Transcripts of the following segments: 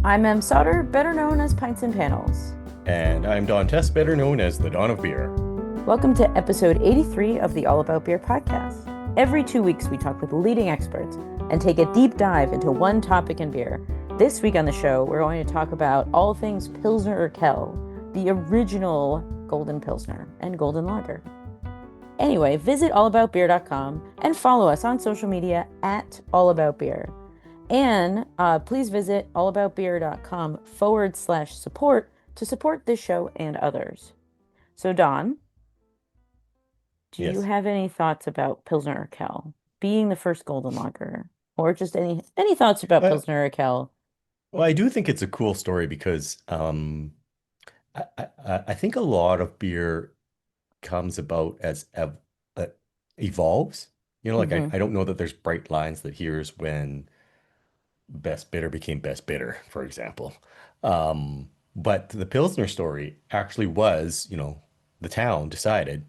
I'm Em Sauter, better known as Pints and Panels. And I'm Don Tess, better known as the Don of Beer. Welcome to episode 83 of the All About Beer podcast. Every 2 weeks, we talk with leading experts and take a deep dive into one topic in beer. This week on the show, we're going to talk about all things Pilsner Urquell, the original Golden Pilsner and Golden Lager. Anyway, visit allaboutbeer.com and follow us on social media at allaboutbeer. And please visit allaboutbeer.com/support to support this show and others. So, Don, do you have any thoughts about Pilsner Urquell being the first Golden Lager, or just any thoughts about Pilsner Urquell? Well, I do think it's a cool story because I think a lot of beer comes about as evolves. You know, like I don't know that there's bright lines that here's when best bitter became best bitter, for example. But the Pilsner story actually was, the town decided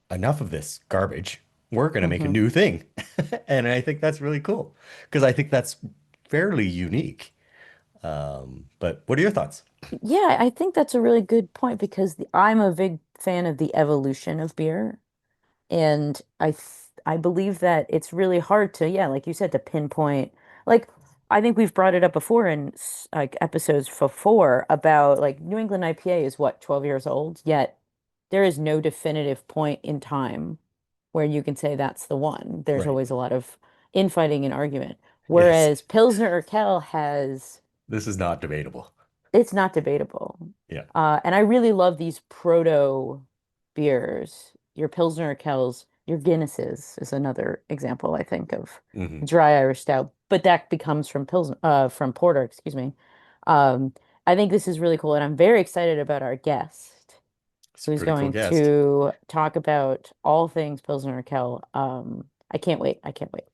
enough of this garbage. We're going to make a new thing. And I think that's really cool because I think that's fairly unique. But what are your thoughts? Yeah, I think that's a really good point because I'm a big fan of the evolution of beer. And I believe that it's really hard to, yeah, like you said, to pinpoint. Like, I think we've brought it up before in like episodes before about like New England IPA is what, 12 years old, yet there is no definitive point in time where you can say that's the one. There's Right. always a lot of infighting and argument. Yes. Whereas Pilsner Urquell has, This is not debatable. it's not debatable. Yeah. And I really love these proto beers. Your Pilsner Urquells, your Guinnesses is another example, I think, of Hmm. dry Irish stout, but that becomes from from porter, excuse me. Um, I think this is really cool, and I'm very excited about our guest, It's a who's pretty cool going guest. to talk about all things Pilsner Urquell. I can't wait. I can't wait.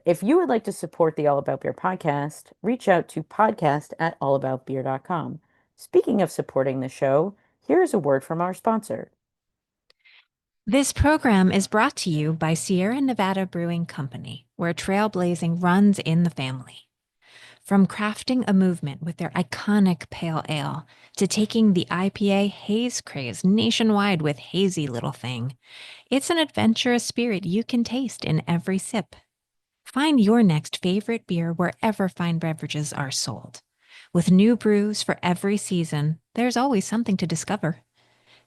If you would like to support the All About Beer podcast, reach out to podcast@allaboutbeer.com. Speaking of supporting the show, here's a word from our sponsor. This program is brought to you by Sierra Nevada Brewing Company, where trailblazing runs in the family. From crafting a movement with their iconic pale ale to taking the IPA haze craze nationwide with Hazy Little Thing, it's an adventurous spirit you can taste in every sip. Find your next favorite beer wherever fine beverages are sold. With new brews for every season, there's always something to discover.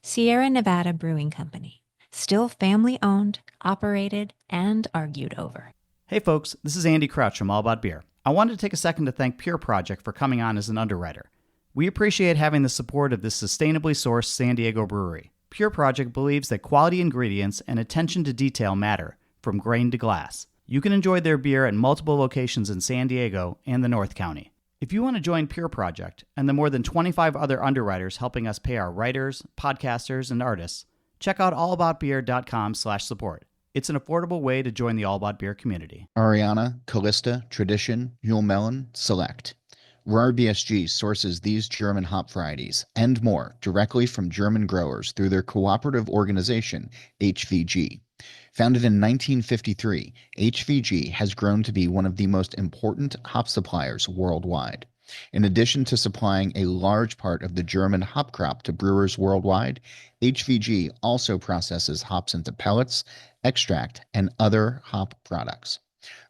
Sierra Nevada Brewing Company. Still family-owned, operated, and argued over. Hey folks, this is Andy Crouch from All About Beer. I wanted to take a second to thank Pure Project for coming on as an underwriter. We appreciate having the support of this sustainably sourced San Diego brewery. Pure Project believes that quality ingredients and attention to detail matter, from grain to glass. You can enjoy their beer at multiple locations in San Diego and the North County. If you want to join Pure Project and the more than 25 other underwriters helping us pay our writers, podcasters, and artists, check out allaboutbeer.com/support. It's an affordable way to join the All About Beer community. Ariana, Callista, Tradition, Mule Melon, Select. RahrBSG sources these German hop varieties and more directly from German growers through their cooperative organization, HVG. Founded in 1953, HVG has grown to be one of the most important hop suppliers worldwide. In addition to supplying a large part of the German hop crop to brewers worldwide, HVG also processes hops into pellets, extract, and other hop products.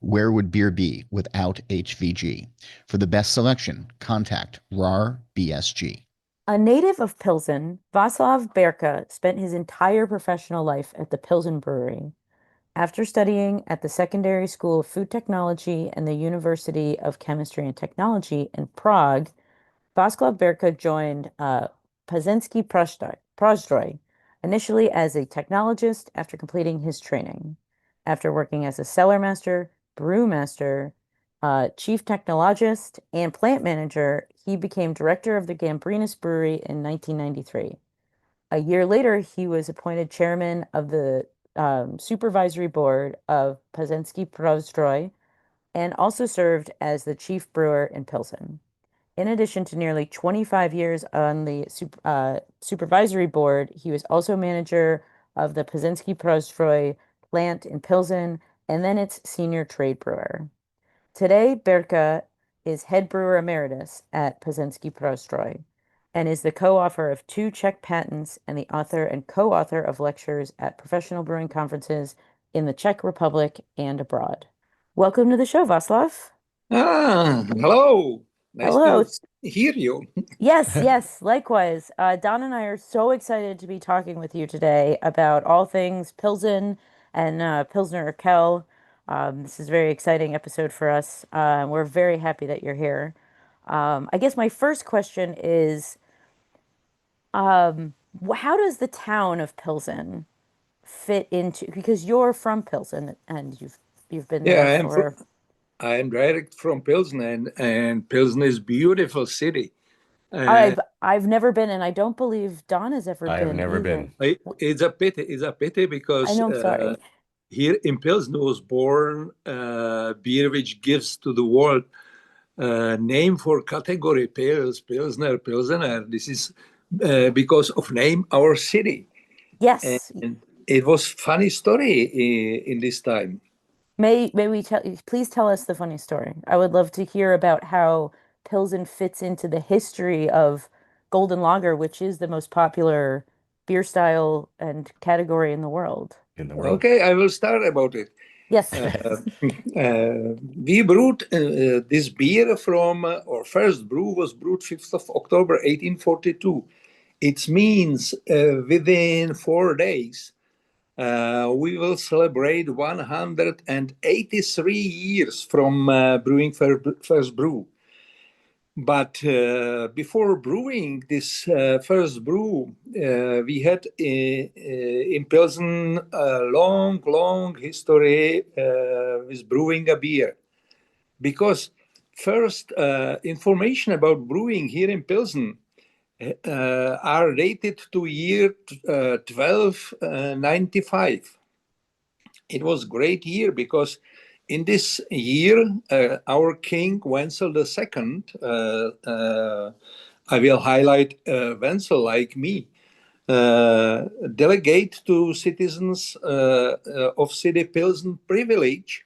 Where would beer be without HVG? For the best selection, contact RahrBSG. A native of Pilsen, Václav Berka spent his entire professional life at the Pilsen Brewery. After studying at the Secondary School of Food Technology and the University of Chemistry and Technology in Prague, Václav Berka joined Plzeňský Prazdroj, initially as a technologist after completing his training. After working as a cellar master, brewmaster, chief technologist, and plant manager, he became director of the Gambrinus Brewery in 1993. A year later, he was appointed chairman of the supervisory board of Plzeňský Prazdroj and also served as the chief brewer in Pilsen. In addition to nearly 25 years on the supervisory board, he was also manager of the Plzeňský Prazdroj plant in Pilsen and then its senior trade brewer. Today, Berka is head brewer emeritus at Plzeňský Přístroj and is the co-author of 2 Czech patents and the author and co-author of lectures at professional brewing conferences in the Czech Republic and abroad. Welcome to the show, Václav. Hello. Nice Hello. to hear you. Yes, likewise. Don and I are so excited to be talking with you today about all things Pilsen and Pilsner Urquell. This is a very exciting episode for us. We're very happy that you're here. I guess my first question is, how does the town of Pilsen fit into, because you're from Pilsen and you've been there for. I am direct from Pilsen, and Pilsen is beautiful city. I've never been, and I don't believe Don has ever I been have never either. been. It's a pity. It's a pity because I know, I'm sorry. here in Pilsen was born beer which gives to the world name for category Pilsner. This is because of name our city. Yes. And it was funny story in this time. Please tell us the funny story. I would love to hear about how Pilsen fits into the history of Golden Lager, which is the most popular beer style and category in the world. Okay, I will start about it. Yes. We brewed this beer from, our first brew was brewed 5th of October 1842. It means within 4 days, we will celebrate 183 years from brewing first brew. But before brewing this first brew, we had in Pilsen a long history with brewing a beer. Because first information about brewing here in Pilsen are dated to year 1295. It was a great year because in this year, our king Wenzel II, I will highlight Wenzel like me, delegate to citizens of city Pilsen privilege,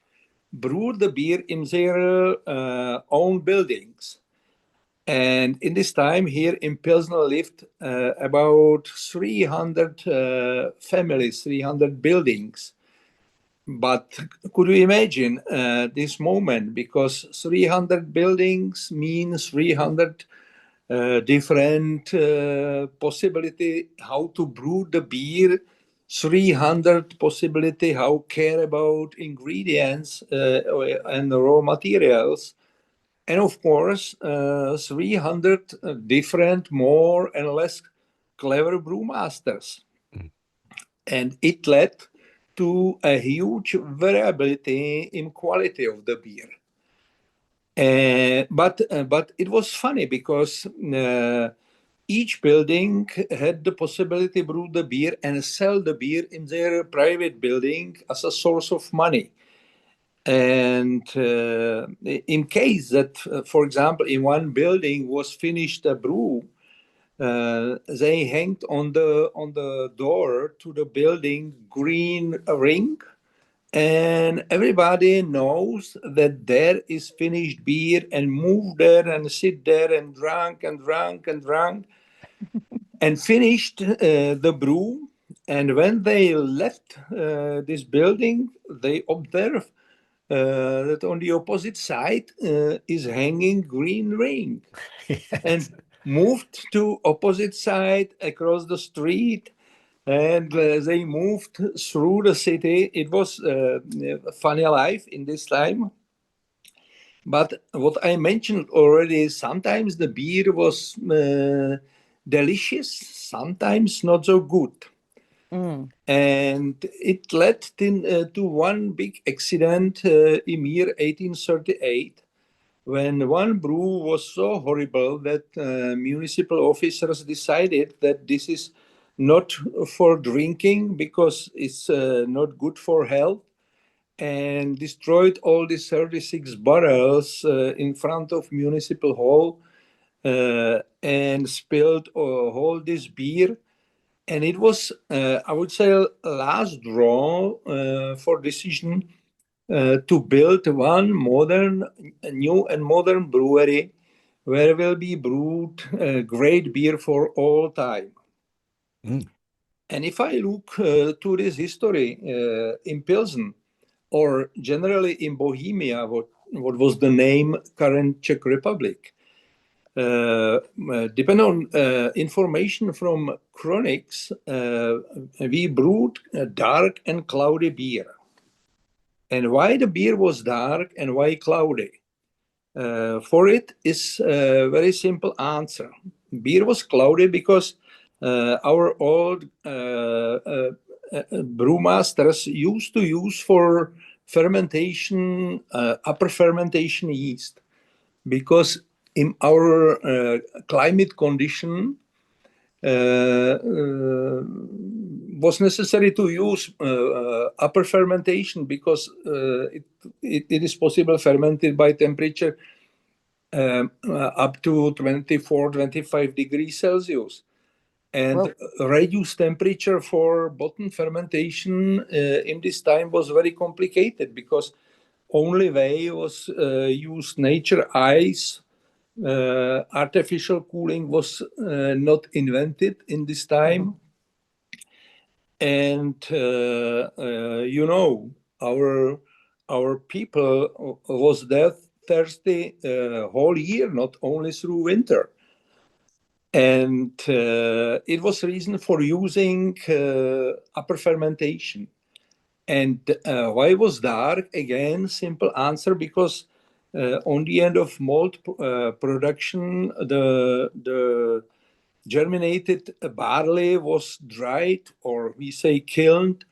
brewed the beer in their own buildings. And in this time here in Pilsen lived about 300 families, 300 buildings. But could you imagine this moment? Because 300 buildings means 300 different possibility how to brew the beer, 300 possibility how care about ingredients and raw materials. And of course, 300 different more and less clever brewmasters. And it led to a huge variability in quality of the beer. But it was funny because each building had the possibility to brew the beer and sell the beer in their private building as a source of money. And in case that, for example, in one building was finished a brew, they hanged on the door to the building green ring, and everybody knows that there is finished beer, and move there and sit there and drank and finished the brew. And when they left this building, they observed that on the opposite side is hanging green ring. Yes. And moved to opposite side across the street, and they moved through the city. It was a funny life in this time. But what I mentioned already, sometimes the beer was delicious, sometimes not so good. And it led to one big accident in year 1838, when one brew was so horrible that municipal officers decided that this is not for drinking because it's not good for health, and destroyed all the 36 barrels in front of municipal hall and spilled all this beer. And it was, I would say, last draw for decision to build one new and modern brewery where will be brewed great beer for all time. Mm. And if I look to this history in Pilsen, or generally in Bohemia, what was the name current Czech Republic, depending on information from chronics, we brewed a dark and cloudy beer. And why the beer was dark and why cloudy? For it is a very simple answer. Beer was cloudy because our old brewmasters used to use for fermentation, upper fermentation yeast, because in our climate condition was necessary to use upper fermentation because it is possible fermented by temperature up to 24-25 degrees Celsius. And reduced temperature for bottom fermentation in this time was very complicated because only way was used nature ice. Artificial cooling was not invented in this time. And our people was that thirsty whole year, not only through winter. And it was reason for using upper fermentation. And why was dark? Again, simple answer, because on the end of malt production, the germinated barley was dried, or we say kilned,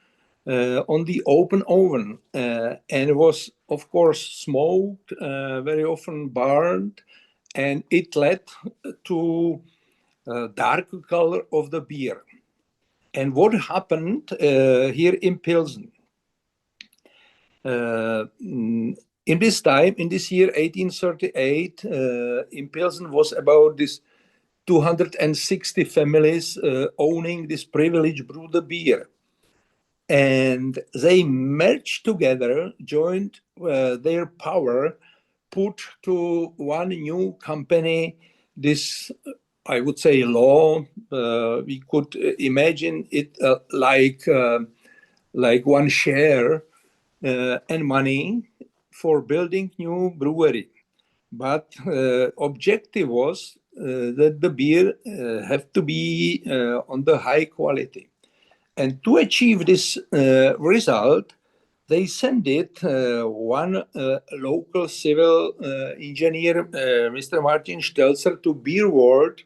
on the open oven, and was, of course, smoked, very often burned, and it led to dark color of the beer. And what happened here in Pilsen? In this time, in this year 1838, in Pilsen was about this 260 families owning this privilege brewed beer. And they merged together, joined their power, put to one new company this, I would say, law. We could imagine it like one share and money for building new brewery. But objective was that the beer have to be on the high quality. And to achieve this result, they sent it one local civil engineer, Mr. Martin Stelzer, to Beer World.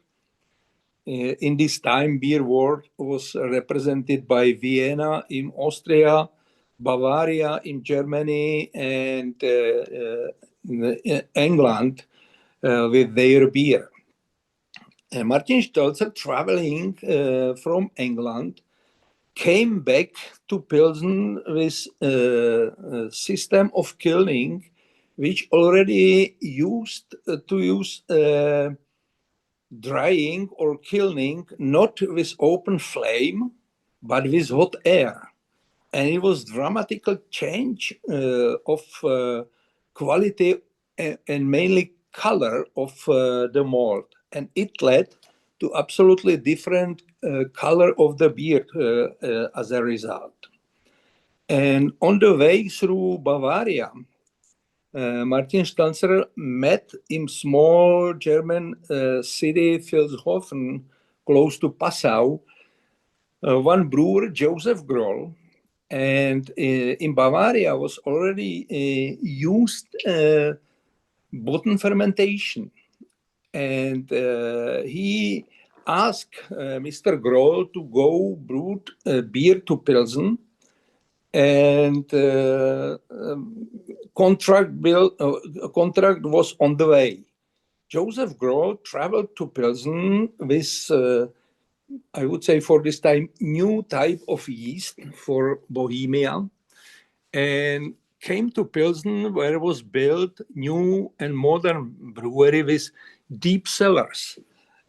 In this time, Beer World was represented by Vienna in Austria, Bavaria in Germany, and England with their beer. Martin Stelzer, traveling from England, came back to Pilsen with a system of kilning, which already used to use drying or kilning, not with open flame, but with hot air. And it was dramatical change of quality and mainly color of the malt. And it led to absolutely different color of the beer as a result. And on the way through Bavaria, Martin Stelzer met in small German city, Vilshofen, close to Passau, one brewer, Joseph Groll. And in Bavaria was already used bottom fermentation. And he asked Mr. Groll to go brew beer to Pilsen, and contract was on the way. Joseph Groll traveled to Pilsen with, I would say for this time, new type of yeast for Bohemia, and came to Pilsen, where was built new and modern brewery with deep cellars.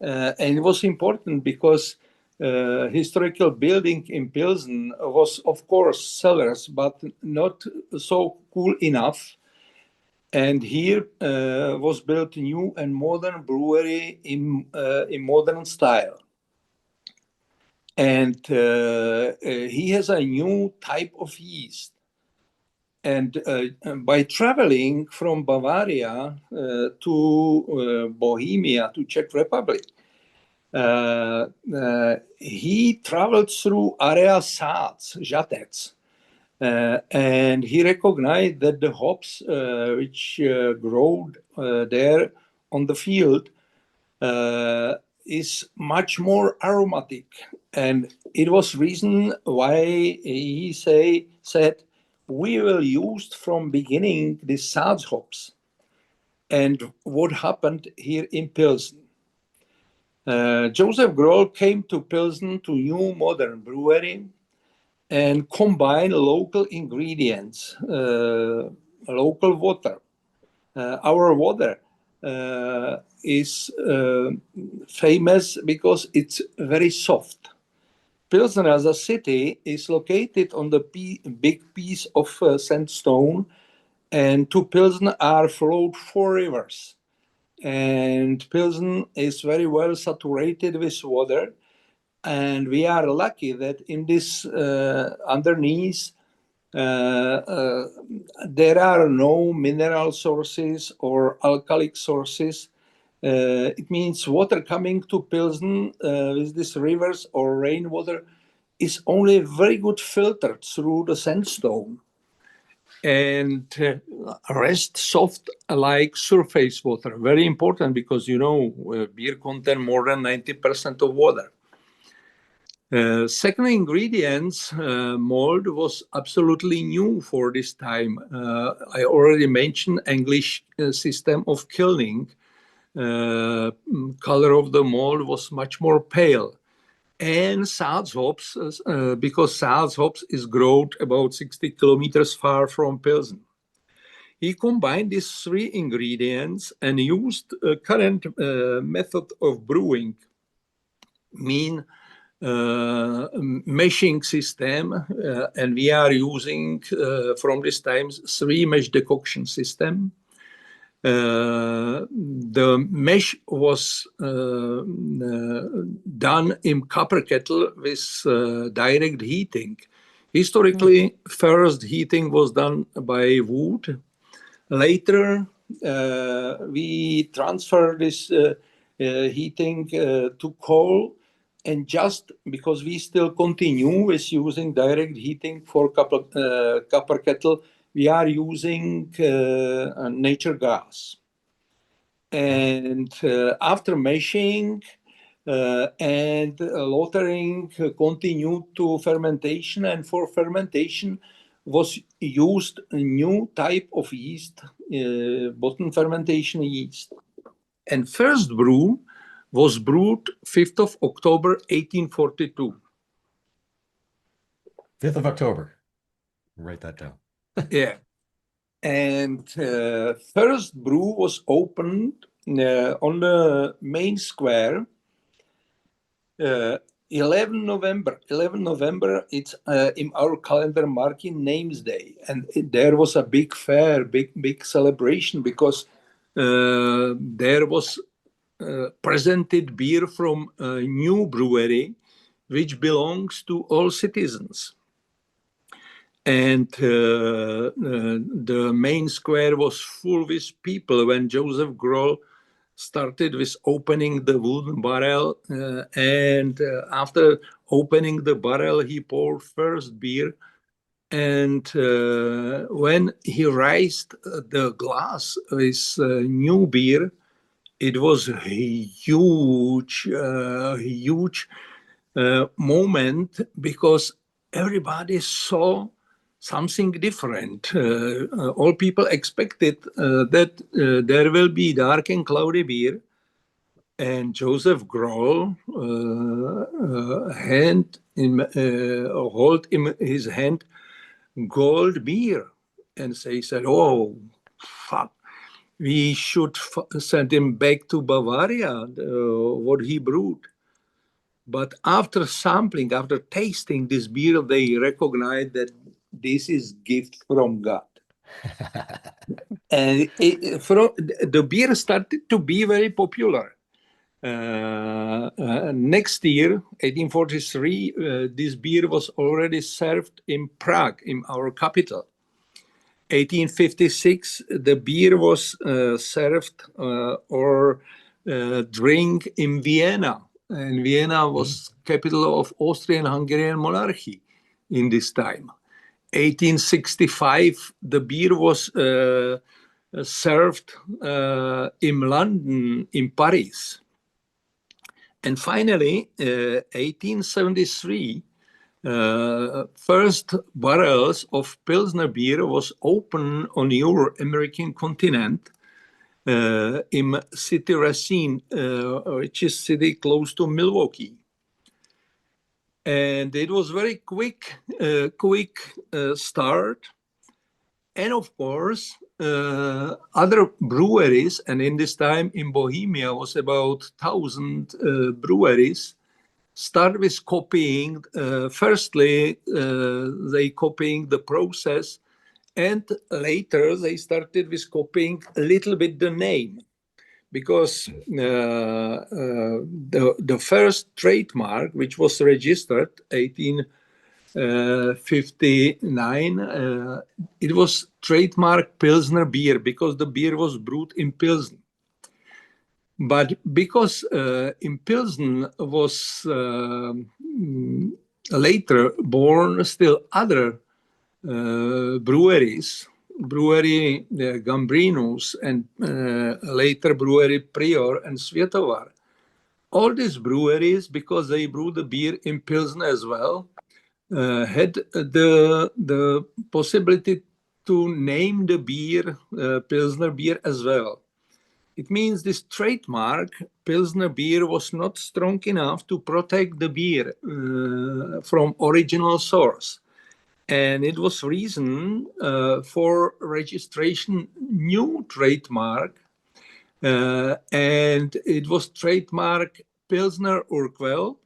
And it was important because historical building in Pilsen was, of course, cellars, but not so cool enough. And here was built a new and modern brewery in modern style. And he has a new type of yeast. And by traveling from Bavaria to Bohemia, to Czech Republic, he traveled through area Sác, Žatec, and he recognized that the hops which grow there on the field is much more aromatic. And it was reason why he said, we will use from beginning the Sác hops. And what happened here in Pilsen? Joseph Groll came to Pilsen, to new modern brewery, and combined local ingredients, local water. Our water is famous because it's very soft. Pilsen as a city is located on the big piece of sandstone, and to Pilsen are flowed 4 rivers. And Pilsen is very well saturated with water. And we are lucky that in this underneath, there are no mineral sources or alkalic sources. It means water coming to Pilsen with these rivers or rainwater is only very good filtered through the sandstone. And rest soft like surface water. Very important because, beer contains more than 90% of water. Second ingredients, malt was absolutely new for this time. I already mentioned English system of kilning. Color of the malt was much more pale. And Sác hops, because Sác hops is grown about 60 kilometers far from Pilsen. He combined these 3 ingredients and used a current method of brewing, meshing system, and we are using from this time 3 mesh decoction system. The mesh was done in copper kettle with direct heating. Historically, first heating was done by wood. Later, we transferred this heating to coal. And just because we still continue with using direct heating for copper kettle, we are using nature gas. And after meshing and lautering, continued to fermentation. And for fermentation was used a new type of yeast, bottom fermentation yeast. And first brew was brewed 5th of October, 1842. 5th of October. Write that down. Yeah. And first brew was opened on the main square 11 November. 11 November, it's in our calendar marking Names Day. And there was a big fair, big celebration because there was presented beer from a new brewery, which belongs to all citizens. And the main square was full with people when Joseph Groll started with opening the wooden barrel. And after opening the barrel, he poured first beer. And when he raised the glass with new beer, it was a huge moment because everybody saw something different. All people expected that there will be dark and cloudy beer, and Joseph Groll hold in his hand gold beer, and they said, "Oh, fuck. We should send him back to Bavaria, what he brewed." But after sampling, after tasting this beer, they recognized that this is gift from God. And the beer started to be very popular. Next year, 1843, this beer was already served in Prague, in our capital. 1856, the beer was served or drink in Vienna. And Vienna was capital of Austrian-Hungarian monarchy in this time. 1865, the beer was served in London, in Paris. And finally, 1873, first barrels of Pilsner beer was opened on your American continent in city Racine, which is city close to Milwaukee. And it was very quick start. And of course, other breweries, and in this time in Bohemia was about 1,000 breweries, start with copying. Firstly, they copying the process, and later they started with copying a little bit the name, because the first trademark, which was registered 1859, it was trademark Pilsner beer, because the beer was brewed in Pilsen. But because in Pilsen was later born still other breweries, brewery Gambrinus, and later brewery Prior and Světovar. All these breweries, because they brew the beer in Pilsen as well, had the possibility to name the beer Pilsner beer as well. It means this trademark, Pilsner beer, was not strong enough to protect the beer from original source. And it was reason for registration new trademark, and it was trademark Pilsner Urquell,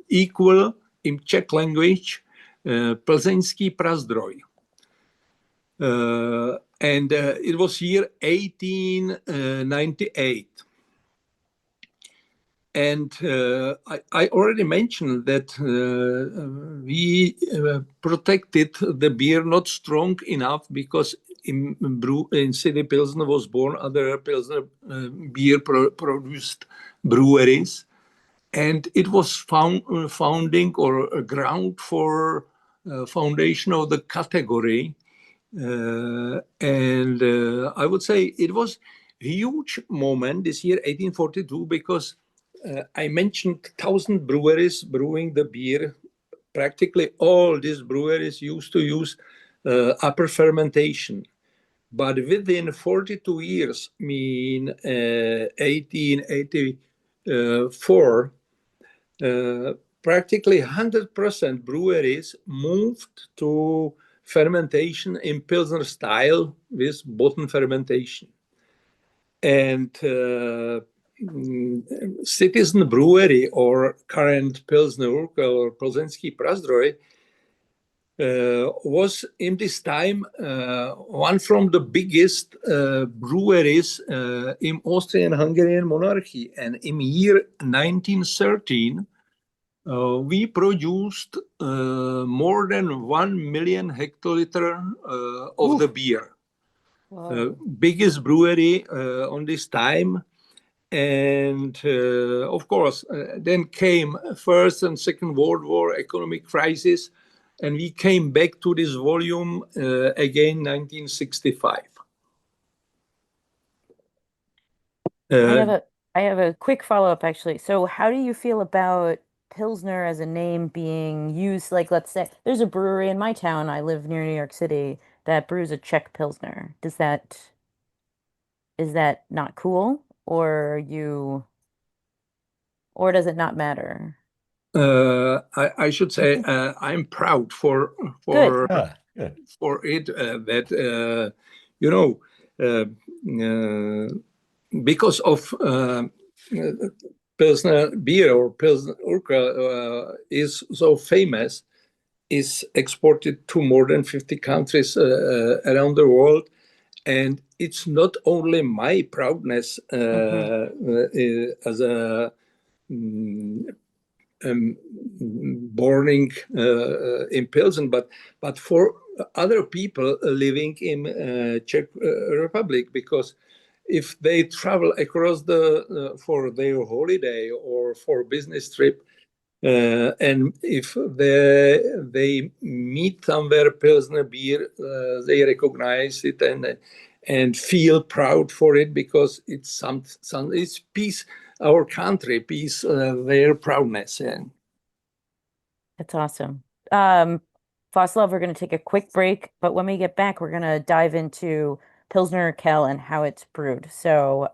equal in Czech language, Plzeňský prazdroj. And it was year 1898. And I already mentioned that we protected the beer not strong enough, because in city Pilsen was born other Pilsner beer produced breweries. And it was founding or a ground for foundation of the category. And I would say it was a huge moment this year, 1842, because I mentioned 1,000 breweries brewing the beer. Practically all these breweries used to use upper fermentation. But within 42 years, I mean 1884, practically 100% breweries moved to fermentation in Pilsner style with bottom fermentation. And Citizen Brewery, or current Pilsner Urquell or Plzeňský prazdroj, was in this time one from the biggest breweries in Austrian-Hungarian monarchy. And in year 1913, we produced more than 1 million hectoliter of the beer. Biggest brewery on this time. And of course, then came First and Second World War, economic crisis, and we came back to this volume again 1965. I have a quick follow-up, actually. So how do you feel about Pilsner as a name being used? Like, let's say there's a brewery in my town, I live near New York City, that brews a Czech Pilsner. Is that not cool? Or does it not matter? I should say I'm proud for Good. it that because of Pilsner beer or Pilsner Urquell is so famous, is exported to more than 50 countries around the world. And it's not only my proudness as a born in Pilsen, but for other people living in Czech Republic, because if they travel across for their holiday or for business trip, and if they meet somewhere Pilsner beer, they recognize it and feel proud for it, because it's it's piece our country, piece their proudness. Yeah. That's awesome. Václav, we're going to take a quick break, but when we get back, we're going to dive into Pilsner Urquell and how it's brewed. So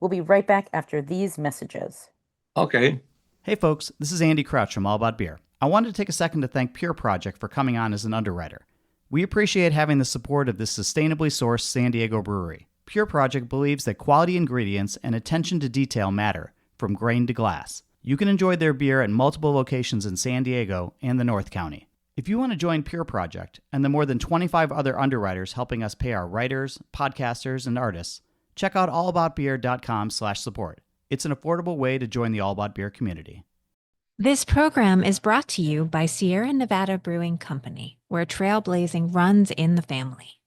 we'll be right back after these messages. Okay. Hey folks, this is Andy Crouch from All About Beer. I wanted to take a second to thank Pure Project for coming on as an underwriter. We appreciate having the support of this sustainably sourced San Diego brewery. Pure Project believes that quality ingredients and attention to detail matter, from grain to glass. You can enjoy their beer at multiple locations in San Diego and the North County. If you want to join Pure Project and the more than 25 other underwriters helping us pay our writers, podcasters, and artists, check out allaboutbeer.com/support. It's an affordable way to join the All About Beer community. This program is brought to you by Sierra Nevada Brewing Company, where trailblazing runs in the family.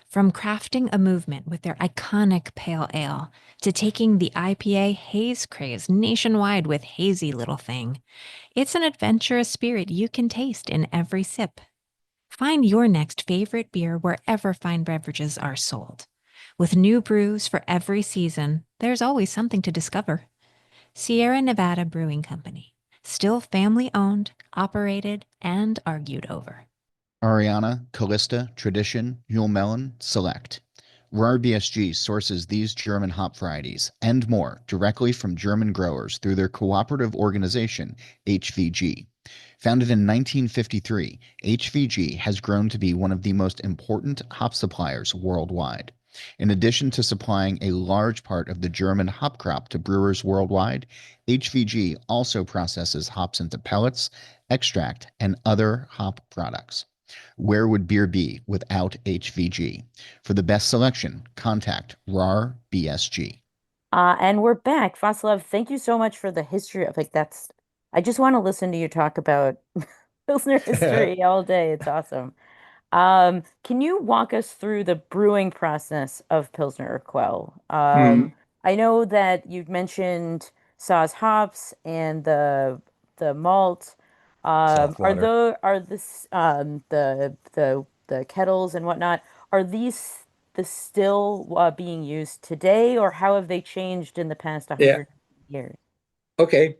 From crafting a movement with their iconic pale ale to taking the IPA haze craze nationwide with Hazy Little Thing, it's an adventurous spirit you can taste in every sip. Find your next favorite beer wherever fine beverages are sold. With new brews for every season, there's always something to discover. Sierra Nevada Brewing Company, still family-owned, operated, and argued over. Ariana, Callista, Tradition, Mule Melon, Select. RahrBSG sources these German hop varieties and more directly from German growers through their cooperative organization, HVG. Founded in 1953, HVG has grown to be one of the most important hop suppliers worldwide. In addition to supplying a large part of the German hop crop to brewers worldwide, HVG also processes hops into pellets, extract, and other hop products. Where would beer be without HVG? For the best selection, contact RahrBSG. And we're back. Václav, thank you so much for the history of I just want to listen to you talk about Pilsner history all day. It's awesome. Can you walk us through the brewing process of Pilsner Urquell? I know that you've mentioned Saaz hops and the malt. Soft water. Are the kettles and whatnot, are these still being used today, or how have they changed in the past 100 years? Okay.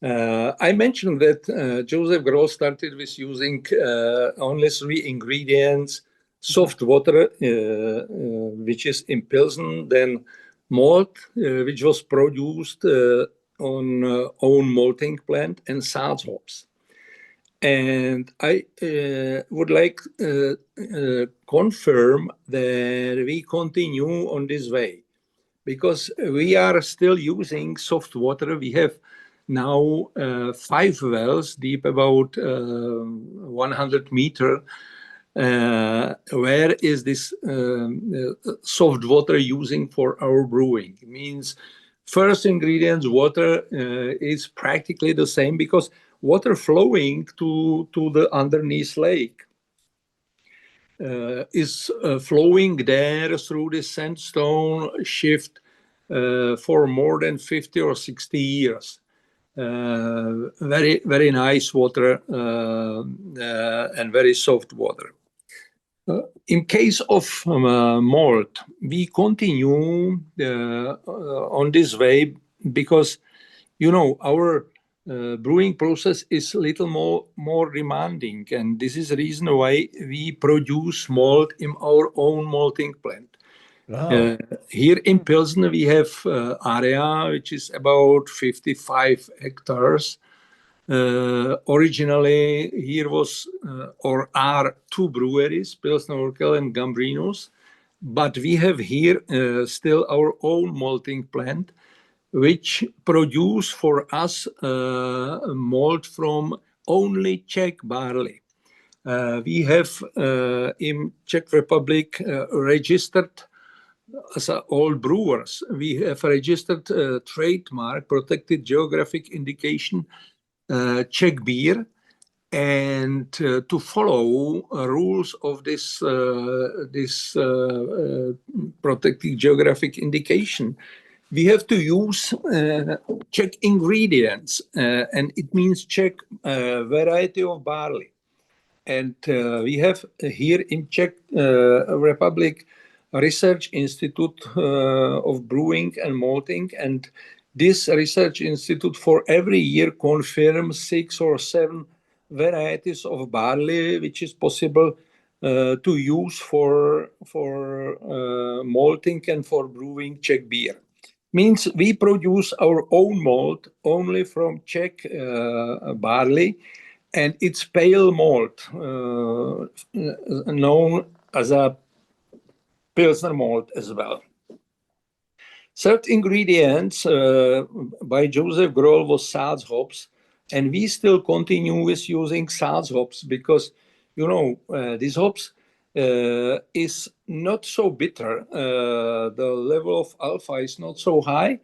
I mentioned that Joseph Gross started with using only 3 ingredients: soft water, which is in Pilsen, then malt, which was produced on own malting plant, and Saaz hops. And I would like confirm that we continue on this way, because we are still using soft water. We have now 5 wells deep, about 100 meters. Where is this soft water using for our brewing? It means first ingredients, water, is practically the same, because water flowing to the underneath lake is flowing there through the sandstone shift for more than 50 or 60 years. Very, very nice water and very soft water. In case of malt, we continue on this way because, our brewing process is a little more demanding, and this is the reason why we produce malt in our own malting plant. Oh. Here in Pilsen, we have area which is about 55 hectares. Originally, here was or are 2 breweries, Pilsner Urquell and Gambrinus, but we have here still our own malting plant, which produce for us malt from only Czech barley. We have in Czech Republic registered, as all brewers, we have registered trademark, protected geographic indication, Czech beer. And to follow rules of this protected geographic indication, we have to use Czech ingredients, and it means Czech variety of barley. And we have here in Czech Republic Research Institute of Brewing and Malting, and this research institute for every year confirms 6 or 7 varieties of barley which is possible to use for malting and for brewing Czech beer. Means we produce our own malt only from Czech barley, and it's pale malt, known as a Pilsner malt as well. Third ingredients by Joseph Grohl was Saaz hops, and we still continue with using Saaz hops because, you know, these hops is not so bitter. The level of alpha is not so high,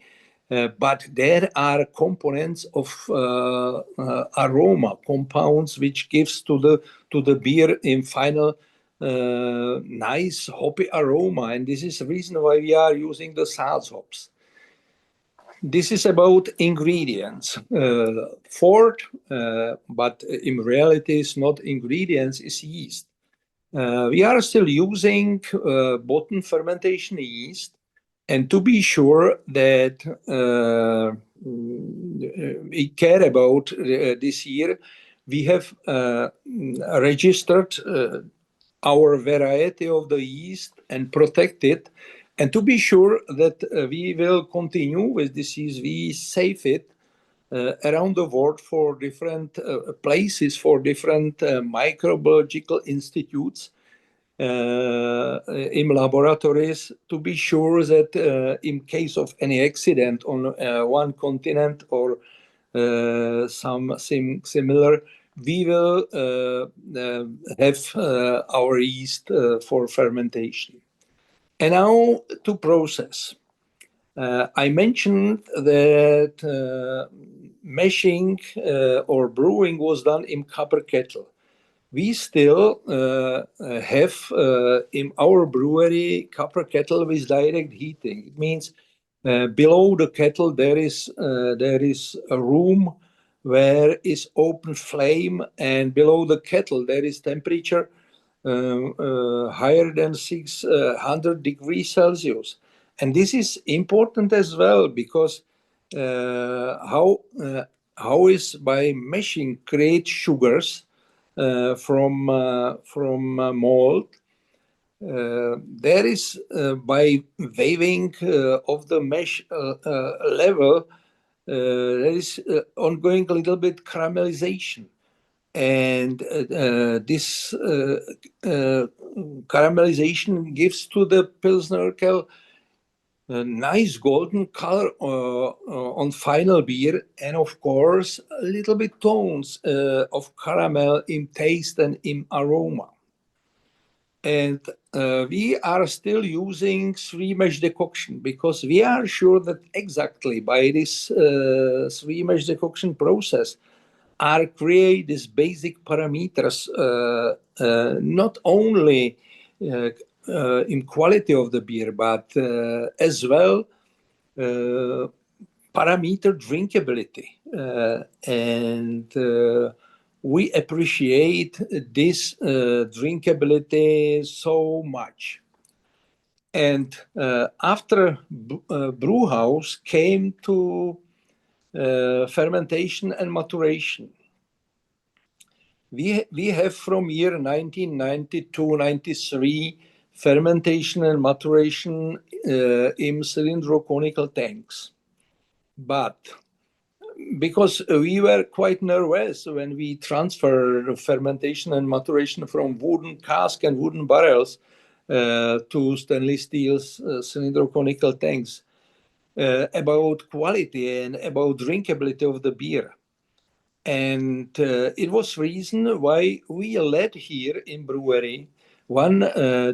but there are components of aroma compounds which gives to the beer in final nice hoppy aroma, and this is the reason why we are using the Saaz hops. This is about ingredients. Fourth, but in reality it's not ingredients, is yeast. We are still using bottom fermentation yeast, and to be sure that we care about this year, we have registered our variety of the yeast and protect it. And to be sure that we will continue with this yeast, we save it around the world for different places, for different microbiological institutes in laboratories, to be sure that in case of any accident on one continent or something similar, we will have our yeast for fermentation. And now to process. I mentioned that mashing or brewing was done in copper kettle. We still have in our brewery copper kettle with direct heating. It means below the kettle there is a room where is open flame, and below the kettle there is temperature higher than 600 degrees Celsius. And this is important as well because how is by mashing create sugars from malt. There is by waving of the mash level, there is ongoing a little bit caramelization, and this caramelization gives to the Pilsner Urquell a nice golden color on final beer, and of course a little bit tones of caramel in taste and in aroma. And we are still using 3-mash decoction because we are sure that exactly by this 3-mash decoction process are create these basic parameters, not only in quality of the beer, but as well parameter drinkability. And we appreciate this drinkability so much. And after brew house came to fermentation and maturation. We have from year 1992-93 fermentation and maturation in cylindro-conical tanks. But because we were quite nervous when we transferred fermentation and maturation from wooden cask and wooden barrels to stainless steel cylindro-conical tanks, about quality and about drinkability of the beer. And it was reason why we led here in brewery one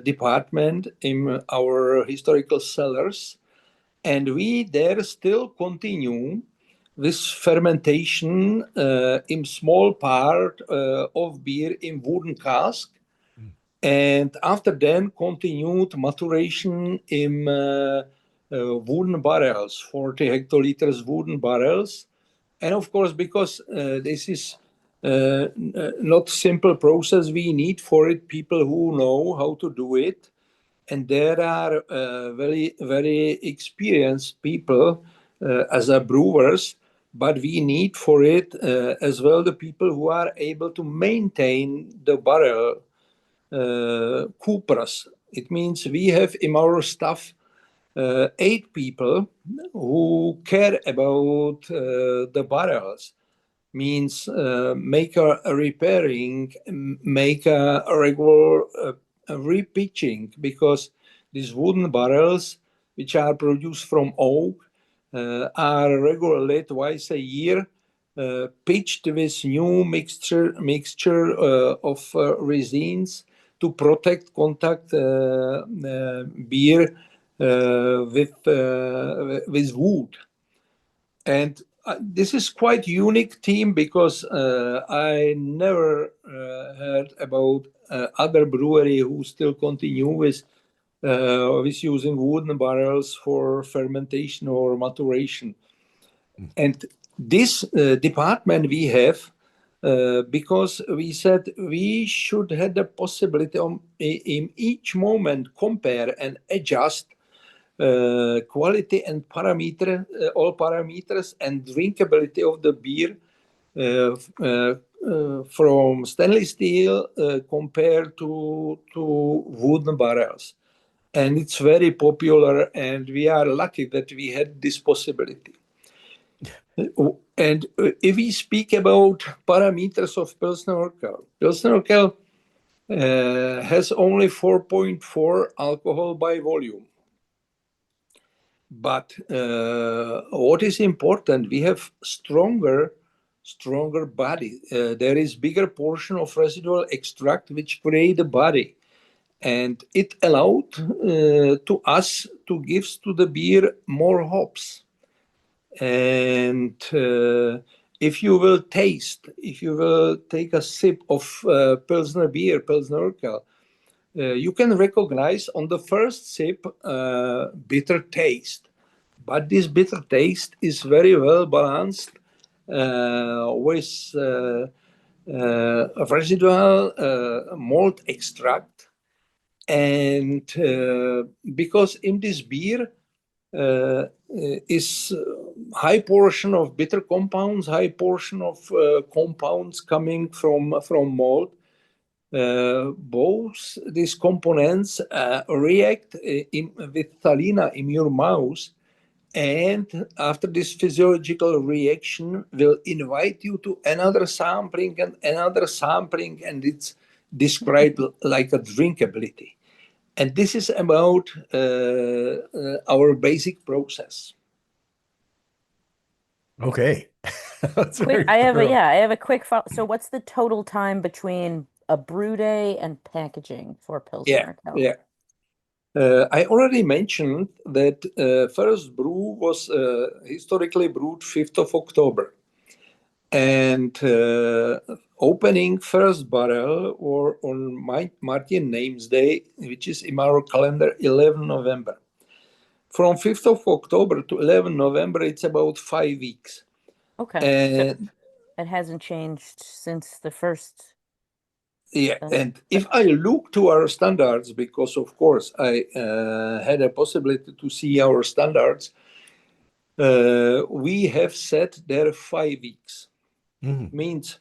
department in our historical cellars, and we there still continue this fermentation in small part of beer in wooden cask, and after then continued maturation in wooden barrels, 40 hectoliters wooden barrels. And of course, because this is not simple process, we need for it people who know how to do it. And there are very, very experienced people as a brewers, but we need for it as well the people who are able to maintain the barrel coopers. It means we have in our staff 8 people who care about the barrels, means make a repairing, make a regular repitching, because these wooden barrels, which are produced from oak, are regularly twice a year pitched with new mixture of resins to protect contact beer with wood. And this is quite unique team, because I never heard about other brewery who still continue with using wooden barrels for fermentation or maturation. And this department we have because we said we should have the possibility of in each moment compare and adjust quality and all parameters and drinkability of the beer from stainless steel compared to wooden barrels. And it's very popular, and we are lucky that we had this possibility. And if we speak about parameters of Pilsner Urquell, Pilsner Urquell has only 4.4 alcohol by volume. But what is important, we have stronger body. There is bigger portion of residual extract which create the body. And it allowed to us to give to the beer more hops. And if you will take a sip of Pilsner beer, Pilsner Urquell, you can recognize on the first sip bitter taste. But this bitter taste is very well balanced with residual malt extract. And because in this beer is high portion of bitter compounds, high portion of compounds coming from malt, both these components react with tannina in your mouth, and after this physiological reaction will invite you to another sampling, and it's described like a drinkability. And this is about our basic process. Okay. I have a quick follow. So what's the total time between a brew day and packaging for Pilsner Urquell? Yeah. I already mentioned that first brew was historically brewed 5th of October. And opening first barrel or on Martin Names Day, which is in our calendar 11 November. From 5th of October to 11 November, it's about 5 weeks. Okay. And so it hasn't changed since the first. Yeah, and if I look to our standards, because of course I had a possibility to see our standards, we have set there 5 weeks. Means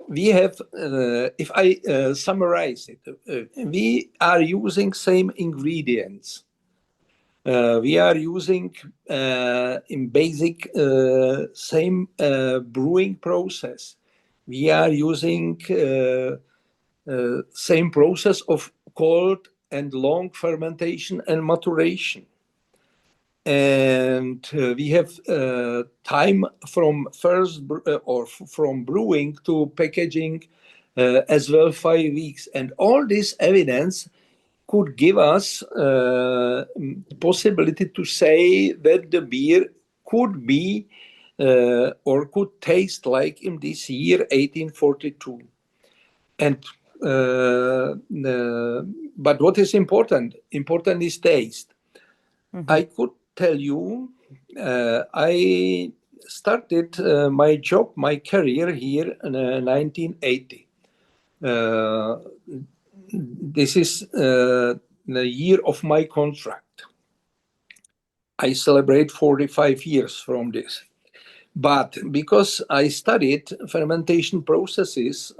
we have, if I summarize it, we are using same ingredients. We are using in basic same brewing process. We are using same process of cold and long fermentation and maturation. and we have time from from brewing to packaging as well 5 weeks, and all this evidence could give us possibility to say that the beer could be or could taste like in this year 1842. And but what is important? Important is taste. I could tell you, I started my job, my career here in 1980. This is the year of my contract. I celebrate 45 years from this. But because I studied fermentation processes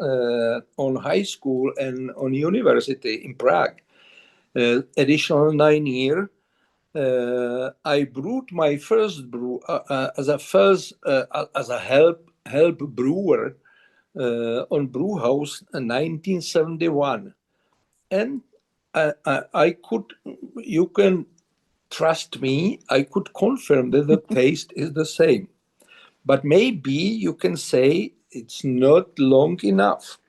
on high school and on university in Prague, additional 9 years, I brewed my first brew as a help brewer on brew house in 1971, and I could, you can trust me, I could confirm that the taste is the same. But maybe you can say it's not long enough.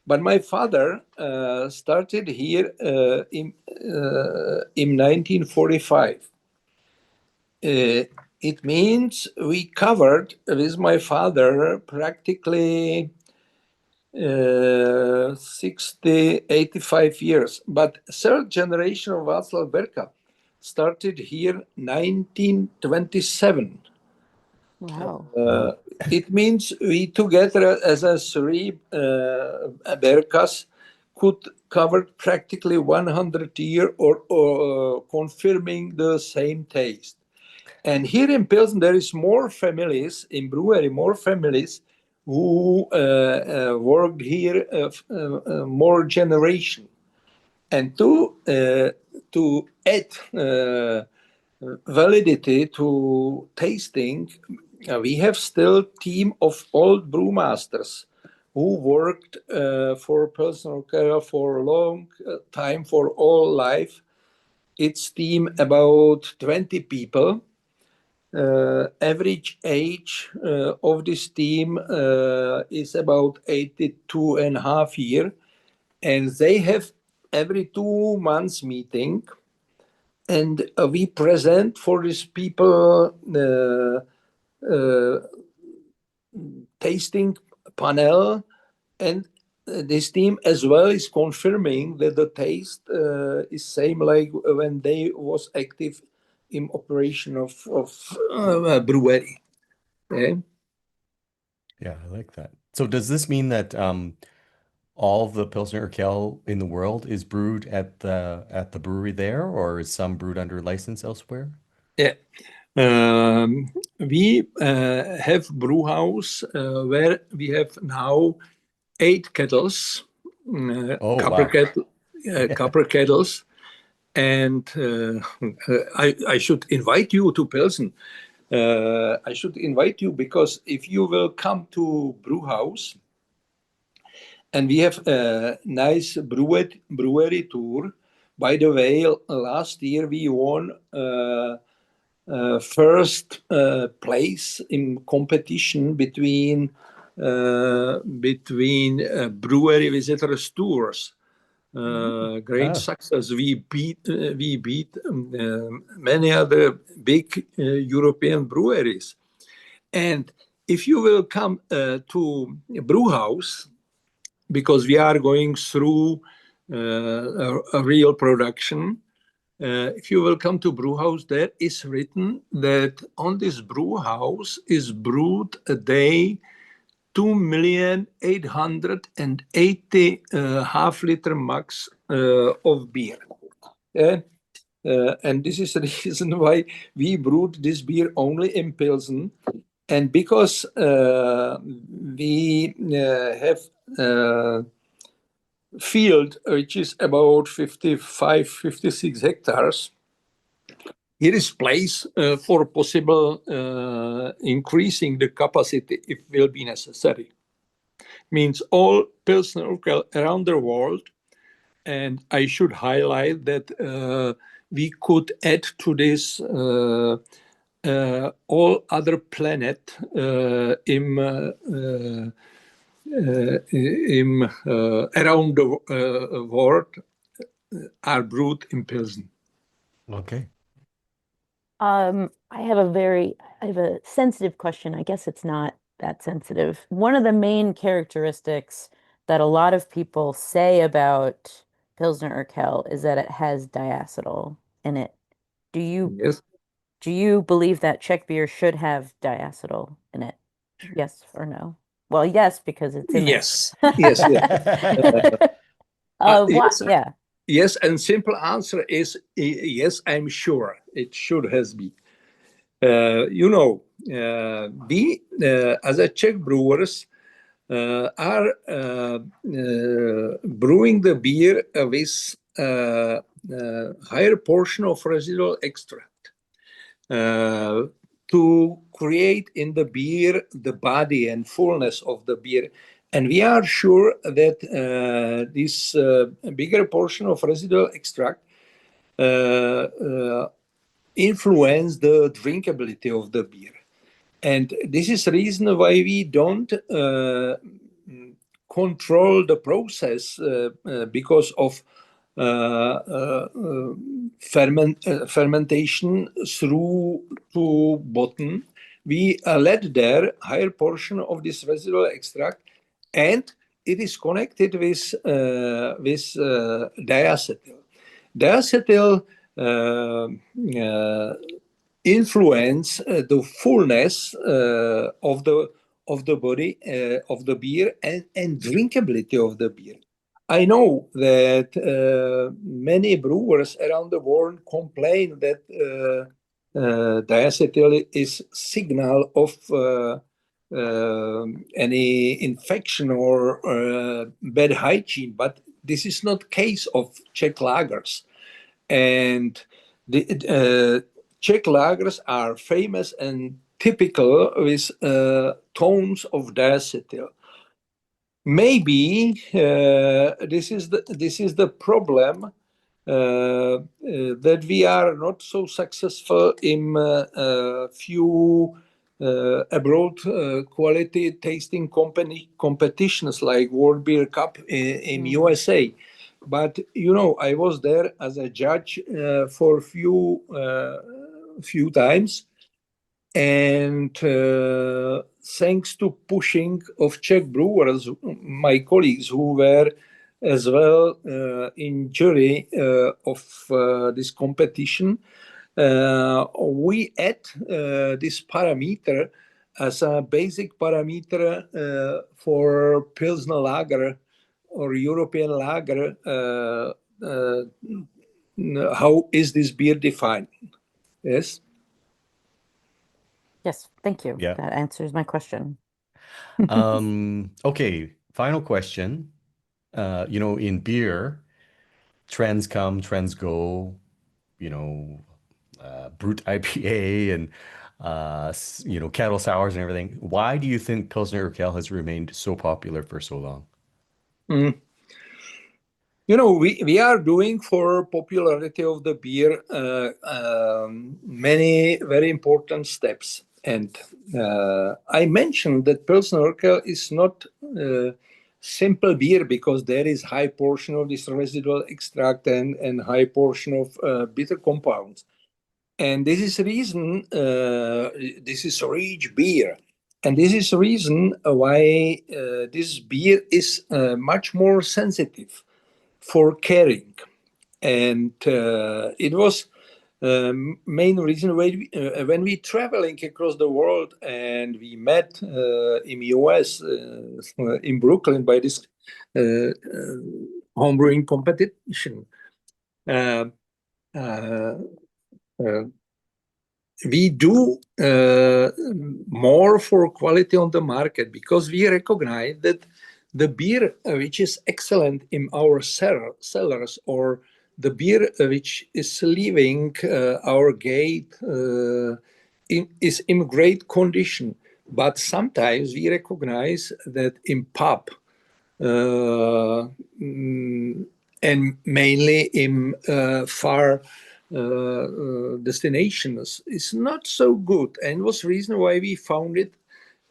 But my father started here in 1945. It means we covered with my father practically 60, 85 years. But third generation of Václav Berka started here 1927. Wow. It means we together as a three Berkas could cover practically 100 years or confirming the same taste. And here in Pilsen, there is more families in brewery, more families who worked here more generation. And to add validity to tasting, we have still team of old brewmasters who worked for Pilsner Urquell for a long time, for all life. It's team about 20 people. Average age of this team is about 82.5 years, and they have every 2 months meeting, and we present for these people tasting panel, and this team as well is confirming that the taste is same like when they was active in operation of brewery. Okay? Yeah, I like that. So does this mean that all the Pilsner Urquell in the world is brewed at the brewery there, or is some brewed under license elsewhere? Yeah. We have brew house where we have now 8 kettles, Oh, copper wow. copper kettles, and I should invite you to Pilsen. I should invite you because if you will come to brew house, and we have a nice brewery tour. By the way, last year we won first place in competition between brewery visitors tours. Great success. We beat many other big European breweries. And if you will come to brew house, because we are going through a real production, if you will come to brew house, there is written that on this brew house is brewed a day 2,880 half-liter max of beer. And this is the reason why we brewed this beer only in Pilsen. And because we have field which is about 55-56 hectares, here is place for possible increasing the capacity if will be necessary. Means all Pilsner Urquell around the world, and I should highlight that we could add to this all other planet around the world are brewed in Pilsen. Okay. I have a sensitive question. I guess it's not that sensitive. One of the main characteristics that a lot of people say about Pilsner Urquell is that it has diacetyl in it. Do Yes. you believe that Czech beer should have diacetyl in it? Yes or no? Well, yes, because it's in there. Yes. Yes. Yes. Yeah. Yes, and simple answer is yes, I'm sure it should has been. We as a Czech brewers are brewing the beer with higher portion of residual extract to create in the beer the body and fullness of the beer. And we are sure that this bigger portion of residual extract influence the drinkability of the beer. And this is the reason why we don't control the process because of fermentation through to bottom. We let there higher portion of this residual extract, and it is connected with diacetyl. Diacetyl influence the fullness of the body of the beer and drinkability of the beer. I know that many brewers around the world complain that diacetyl is signal of any infection or bad hygiene, but this is not case of Czech lagers. And the Czech lagers are famous and typical with tones of diacetyl. Maybe this is the problem that we are not so successful in few abroad quality tasting competitions like World Beer Cup in USA. But I was there as a judge for few times, and thanks to pushing of Czech brewers, my colleagues who were as well in jury of this competition, we add this parameter as a basic parameter for Pilsner lager or European lager. How is this beer defined? Yes. Yes, thank you. Yeah. That answers my question. Okay, final question. In beer, trends come, trends go, brut IPA and kettle sours and everything. Why do you think Pilsner Urquell has remained so popular for so long? We are doing for popularity of the beer many very important steps. And I mentioned that Pilsner Urquell is not simple beer because there is high portion of this residual extract and high portion of bitter compounds. And this is the reason this is a rich beer. And this is the reason why this beer is much more sensitive for carrying. And it was main reason when we traveling across the world and we met in US in Brooklyn by this homebrewing competition. We do more for quality on the market because we recognize that the beer which is excellent in our cellars or the beer which is leaving our gate is in great condition. But sometimes we recognize that in pub and mainly in far destinations is not so good, and was the reason why we founded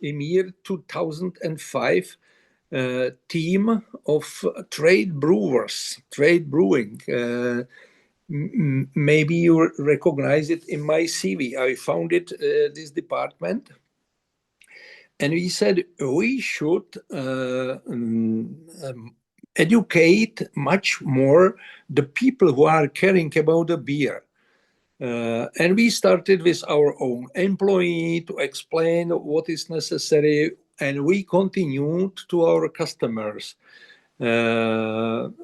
in year 2005 team of trade brewers, trade brewing. Maybe you recognize it in my CV. I founded this department, and we said we should educate much more the people who are caring about the beer. And we started with our own employee to explain what is necessary, and we continued to our customers, owners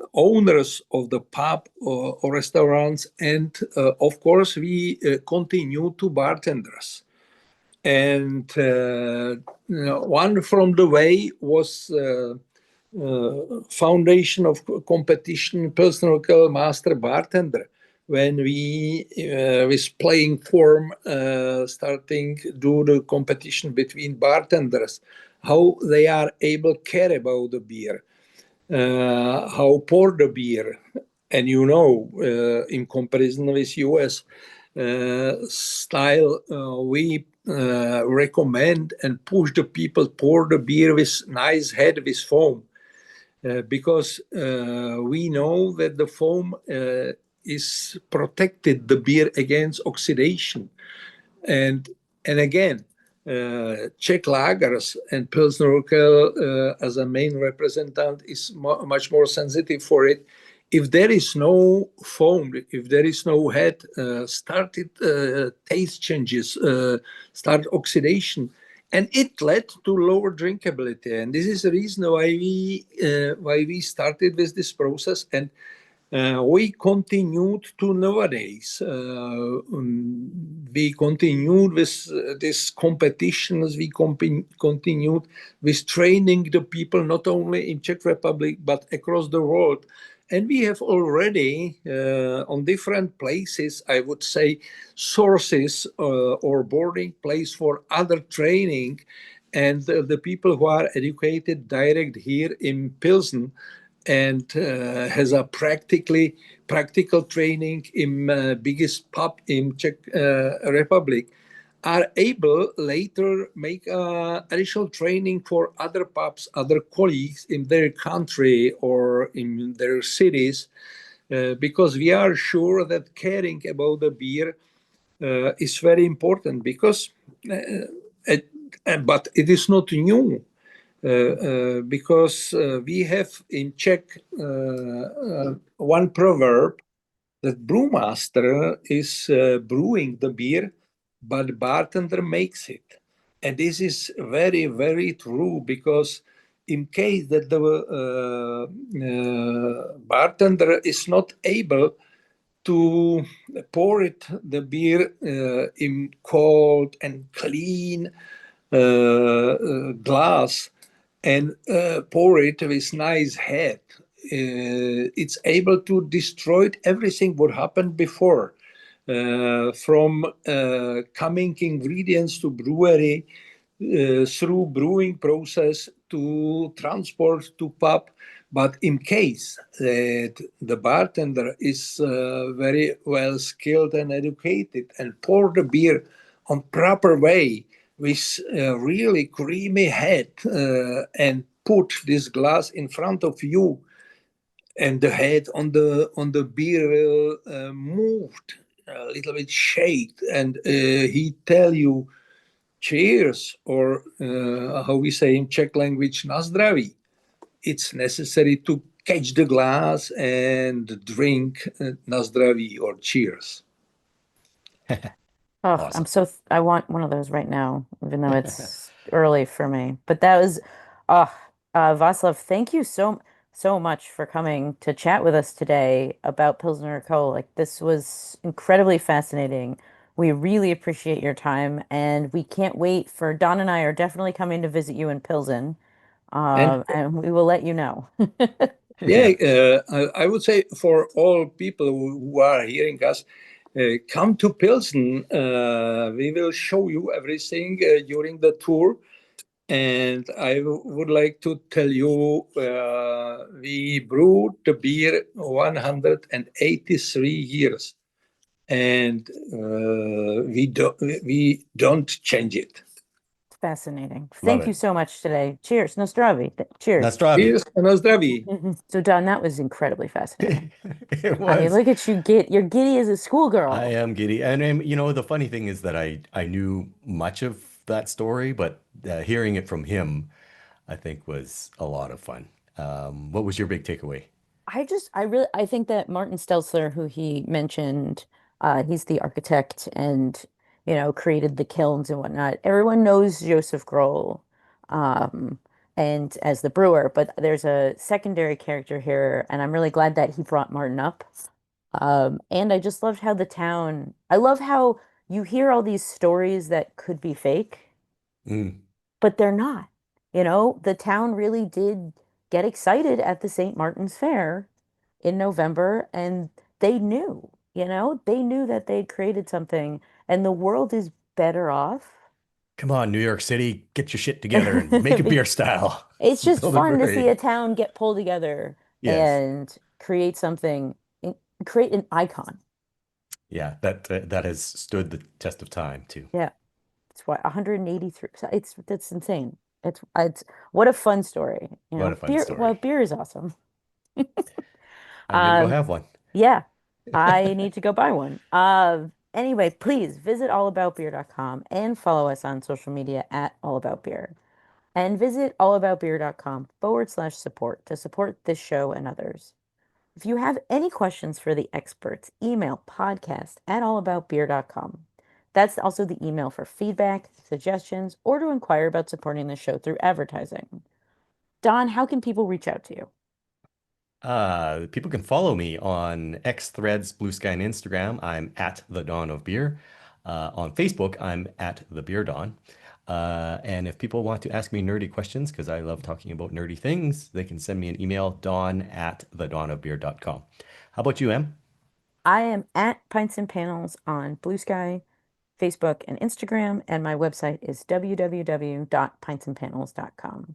of the pub or restaurants, and of course we continue to bartenders. And one from the way was foundation of competition Pilsner Urquell Master Bartender, when we with playing form starting do the competition between bartenders, how they are able to care about the beer, how pour the beer. And in comparison with US style, we recommend and push the people pour the beer with nice head with foam, because we know that the foam is protected the beer against oxidation. And again, Czech lagers and Pilsner Urquell as a main representative is much more sensitive for it. If there is no foam, if there is no head, started taste changes, start oxidation, and it led to lower drinkability. And this is the reason why we started with this process, and we continued to nowadays. We continued with these competitions. We continued with training the people not only in Czech Republic but across the world. And we have already on different places, I would say, sources or boarding place for other training. And the people who are educated direct here in Pilsen and has a practical training in biggest pub in Czech Republic are able later make additional training for other pubs, other colleagues in their country or in their cities, because we are sure that caring about the beer is very important, because but it is not new. Because we have in Czech one proverb that brewmaster is brewing the beer, but bartender makes it. And this is very, very true, because in case that the bartender is not able to pour the beer in cold and clean glass, and pour it with nice head, it's able to destroy everything what happened before, from coming ingredients to brewery, through brewing process to transport to pub. But in case that the bartender is very well skilled and educated and pour the beer on proper way, with a really creamy head, and put this glass in front of you, and the head on the beer will moved a little bit shaked, and he tell you cheers, or how we say in Czech language, na zdraví. It's necessary to catch the glass and drink na zdraví, or cheers. Oh, Awesome. I want one of those right now, even though it's early for me. But that was, Václav, thank you so much for coming to chat with us today about Pilsner Urquell. Like, this was incredibly fascinating. We really appreciate your time, and we can't wait for Don and I are definitely coming to visit you in Pilsen, And and we will let you know. yeah, I would say for all people who are hearing us, come to Pilsen. We will show you everything during the tour. And I would like to tell you, we brewed the beer 183 years. and we don't change it. It's fascinating. Love Thank you it. so much today. Cheers. No zdraví. Cheers. Na zdraví. Cheers and na zdraví. So Don, that was incredibly fascinating. It I mean, was. look at you, you're giddy as a schoolgirl. I am giddy. And the funny thing is that I knew much of that story, but hearing it from him, I think was a lot of fun. What was your big takeaway? I think that Martin Stelzler, who he mentioned, he's the architect and, created the kilns and whatnot. Everyone knows Joseph Grohl, um, and as the brewer, but there's a secondary character here, and I'm really glad that he brought Martin up. And I just loved how I love how you hear all these stories that could be fake, Mm. but they're not. The town really did get excited at the St. Martin's Fair in November, and they knew, they knew that they'd created something, and the world is better off. Come on, New York City, get your shit together and make a beer style. It's just Build a fun to see brewery. a town get pulled together Yes. and create something, create an icon. Yeah, that has stood the test of time too. Yeah. It's what 183. That's insane. It's what a fun story. What a fun beer. story. Well, beer is awesome. I'm gonna go Um, have one. Yeah, I need to go buy one. Anyway, please visit allaboutbeer.com and follow us on social media at allaboutbeer. And visit allaboutbeer.com/support to support this show and others. If you have any questions for the experts, email podcast@allaboutbeer.com. That's also the email for feedback, suggestions, or to inquire about supporting the show through advertising. Don, how can people reach out to you? People can follow me on X, Threads, Blue Sky, and Instagram. I'm at the Dawn of Beer. On Facebook, I'm at the Beer Dawn. And if people want to ask me nerdy questions, because I love talking about nerdy things, they can send me an email, dawn@thedawnofbeer.com. How about you, Em? I am at Pints and Panels on Blue Sky, Facebook, and Instagram, and my website is www.pintsandpanels.com.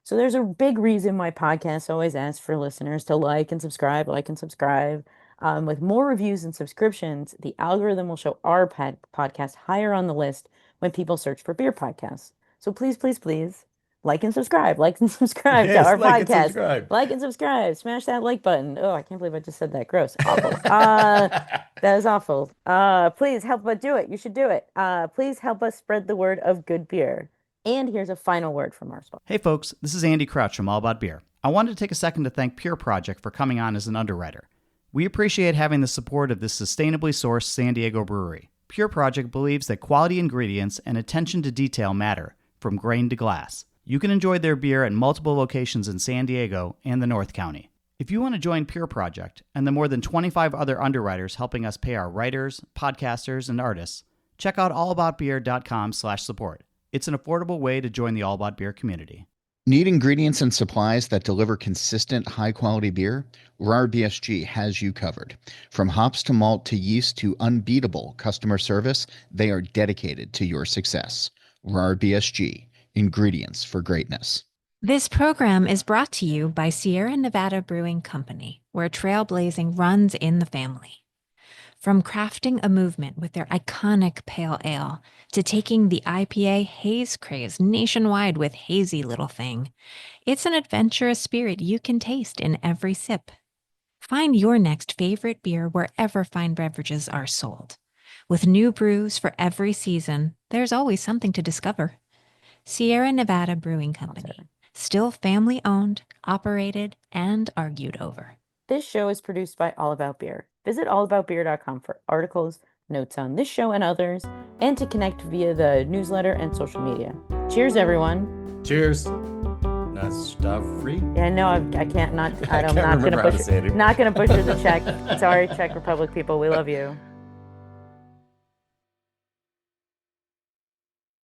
So there's a big reason why podcasts always ask for listeners to like and subscribe. With more reviews and subscriptions, the algorithm will show our podcast higher on the list when people search for beer podcasts. So please, please, please like and subscribe to Yes, our like and podcast. subscribe. Like and subscribe. Smash that like button. Oh, I can't believe I just said that. Gross. Awful. That is awful. Please help us do it. You should do it. Please help us spread the word of good beer. And here's a final word from our sponsor. Hey folks, this is Andy Crouch from All About Beer. I wanted to take a second to thank Pure Project for coming on as an underwriter. We appreciate having the support of this sustainably sourced San Diego brewery. Pure Project believes that quality ingredients and attention to detail matter, from grain to glass. You can enjoy their beer at multiple locations in San Diego and the North County. If you want to join Pure Project and the more than 25 other underwriters helping us pay our writers, podcasters, and artists, check out allaboutbeer.com/support. It's an affordable way to join the All About Beer community. Need ingredients and supplies that deliver consistent, high-quality beer? RahrBSG has you covered. From hops to malt to yeast to unbeatable customer service, they are dedicated to your success. RahrBSG, ingredients for greatness. This program is brought to you by Sierra Nevada Brewing Company, where trailblazing runs in the family. From crafting a movement with their iconic pale ale to taking the IPA haze craze nationwide with Hazy Little Thing, it's an adventurous spirit you can taste in every sip. Find your next favorite beer wherever fine beverages are sold. With new brews for every season, there's always something to discover. Sierra Nevada Brewing Company, still family-owned, operated, and argued over. This show is produced by All About Beer. Visit allaboutbeer.com for articles, notes on this show and others, and to connect via the newsletter and social media. Cheers, everyone. Cheers. Nastavri. Yeah, no, I can't not. I I'm can't not remember gonna how to butcher. say it. Not gonna butcher the Czech. Sorry, Czech Republic people. We love you.